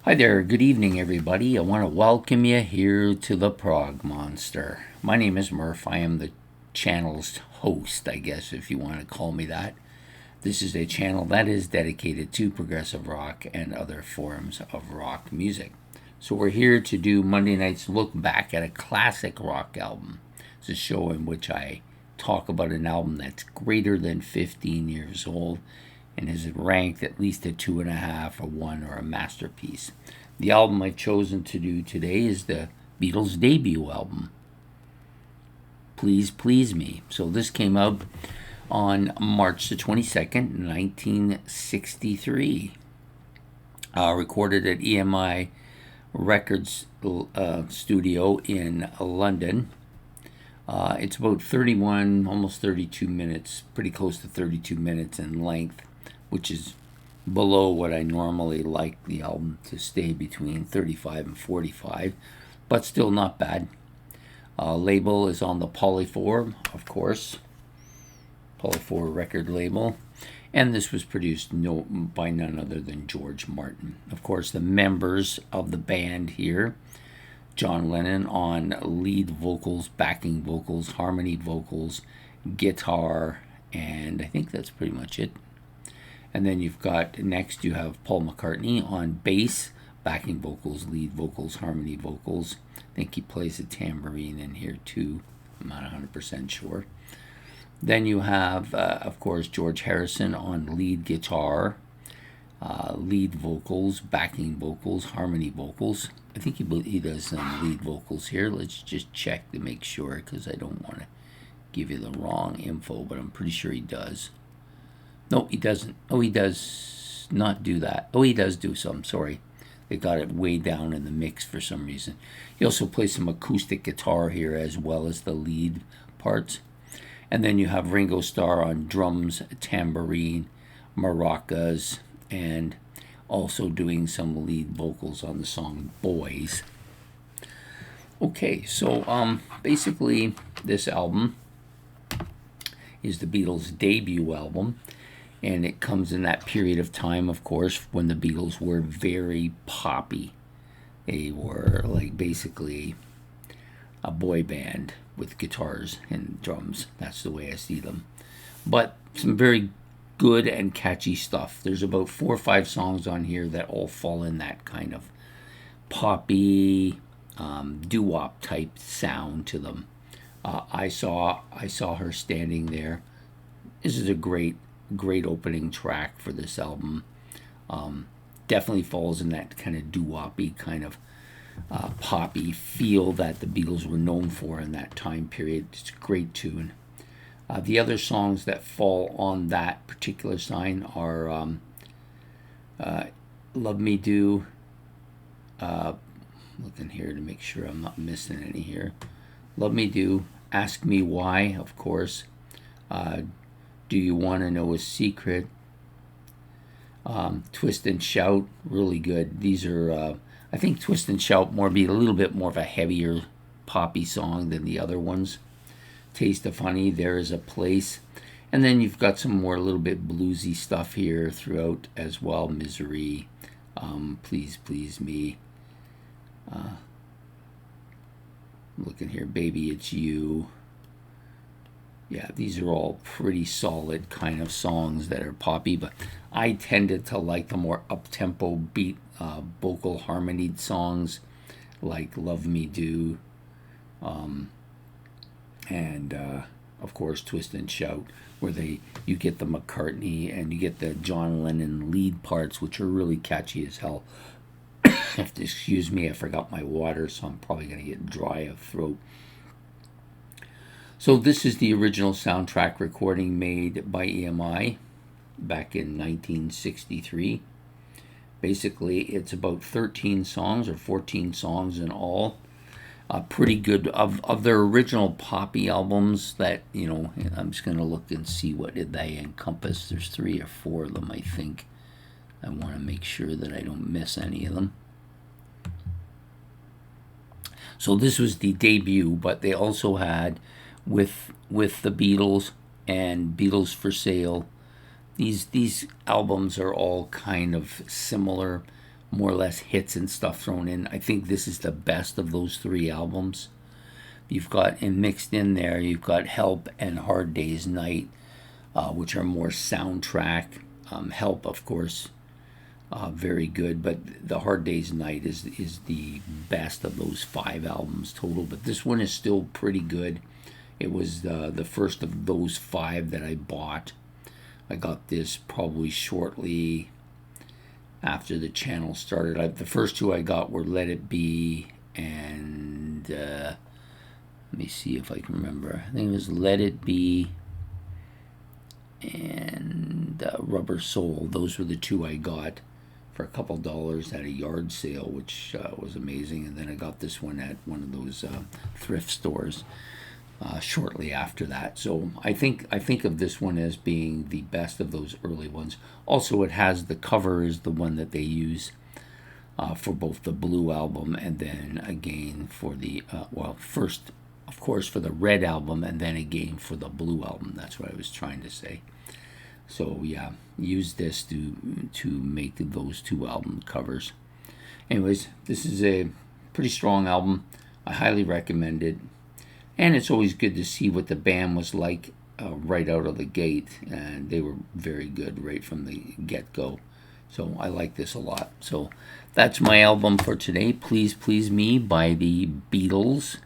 Hi there, good evening, everybody. I want to welcome you here to the Prog Monster. My name is Murph. I am the channel's host, I guess, if you want to call me that. This is a channel that is dedicated to progressive rock and other forms of rock music. So, we're here to do Monday night's look back at a classic rock album. It's a show in which I talk about an album that's greater than 15 years old and is ranked at least a 2.5, a 1, or a masterpiece. The album I've chosen to do today is the Beatles' debut album, Please Please Me. So this came out on March the 22nd, 1963. Recorded at EMI Records studio in London. It's about 31, almost 32 minutes, pretty close to 32 minutes in length, which is below what I normally like the album to stay between 35 and 45, but still not bad. Label is on the Polyfour, of course, Polyfour record label, and this was produced by none other than George Martin. Of course, the members of the band here: John Lennon on lead vocals, backing vocals, harmony vocals, guitar, and I think that's pretty much it. And then you have Paul McCartney on bass, backing vocals, lead vocals, harmony vocals. I think he plays a tambourine in here too. I'm not 100% sure. Then you have, of course, George Harrison on lead guitar, lead vocals, backing vocals, harmony vocals. I think he does some lead vocals here. Let's just check to make sure, because I don't want to give you the wrong info, but I'm pretty sure he does. No, he doesn't. Oh, he does not do that. Oh, he does do some. Sorry. They got it way down in the mix for some reason. He also plays some acoustic guitar here as well as the lead parts. And then you have Ringo Starr on drums, tambourine, maracas, and also doing some lead vocals on the song Boys. Okay, so basically this album is the Beatles' debut album. And it comes in that period of time, of course, when the Beatles were very poppy. They were like basically a boy band with guitars and drums. That's the way I see them. But some very good and catchy stuff. There's about 4 or 5 songs on here that all fall in that kind of poppy, doo-wop type sound to them. I saw her standing there. This is a great opening track for this album. Definitely falls in that kind of doo-woppy, kind of poppy feel that the Beatles were known for in that time period. It's a great tune. The other songs that fall on that particular sign are Love Me Do. Looking here to make sure I'm not missing any here. Love Me Do, Ask Me Why, of course. Do You Want to Know a Secret? Twist and Shout, really good. These are, I think Twist and Shout be a little bit more of a heavier poppy song than the other ones. Taste of Honey, There Is a Place. And then you've got some more a little bit bluesy stuff here throughout as well. Misery, Please Please Me. Looking here, Baby It's You. Yeah, these are all pretty solid kind of songs that are poppy, but I tended to like the more up-tempo beat vocal harmonied songs like Love Me Do, and of course Twist and Shout, where you get the McCartney and you get the John Lennon lead parts, which are really catchy as hell. Excuse me, I forgot my water, so I'm probably going to get dry of throat. So this is the original soundtrack recording made by EMI back in 1963. Basically, it's about 13 songs or 14 songs in all. Pretty good. Of their original poppy albums that, I'm just going to look and see what did they encompass. There's 3 or 4 of them, I think. I want to make sure that I don't miss any of them. So this was the debut, but they also had with the Beatles and Beatles for Sale. These albums are all kind of similar, more or less hits and stuff thrown in. I think this is the best of those three albums. You've got, and mixed in there, you've got Help and Hard Day's Night, which are more soundtrack. Help, of course, very good, but the Hard Day's Night is the best of those five albums total. But this one is still pretty good. It was the first of those five that I bought. I got this probably shortly after the channel started. The first two I got were Let It Be and let me see if I can remember. I think it was Let It Be and Rubber Soul. Those were the two I got for a couple dollars at a yard sale, which was amazing. And then I got this one at one of those thrift stores shortly after that. So I think of this one as being the best of those early ones. Also, it has the cover is the one that they use for both the Blue album and then again for the first, of course, for the Red album and then again for the Blue album. That's what I was trying to say. So yeah, use this to make those two album covers. Anyways, this is a pretty strong album. I highly recommend it. And it's always good to see what the band was like right out of the gate. And they were very good right from the get-go. So I like this a lot. So that's my album for today. Please Please Me by the Beatles,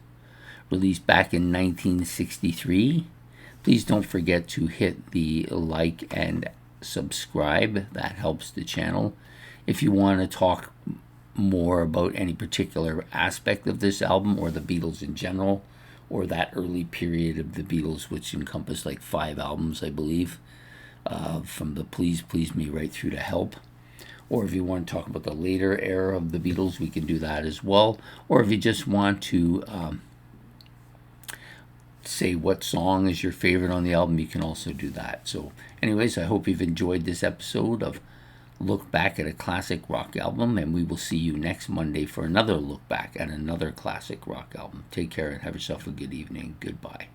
released back in 1963. Please don't forget to hit the like and subscribe. That helps the channel. If you want to talk more about any particular aspect of this album or the Beatles in general, or that early period of the Beatles, which encompassed like 5 albums, I believe, from the Please Please Me right through to Help. Or if you want to talk about the later era of the Beatles, we can do that as well. Or if you just want to say what song is your favorite on the album, you can also do that. So anyways, I hope you've enjoyed this episode of Look Back at a Classic Rock Album, and we will see you next Monday for another look back at another classic rock album. Take care and have yourself a good evening. Goodbye.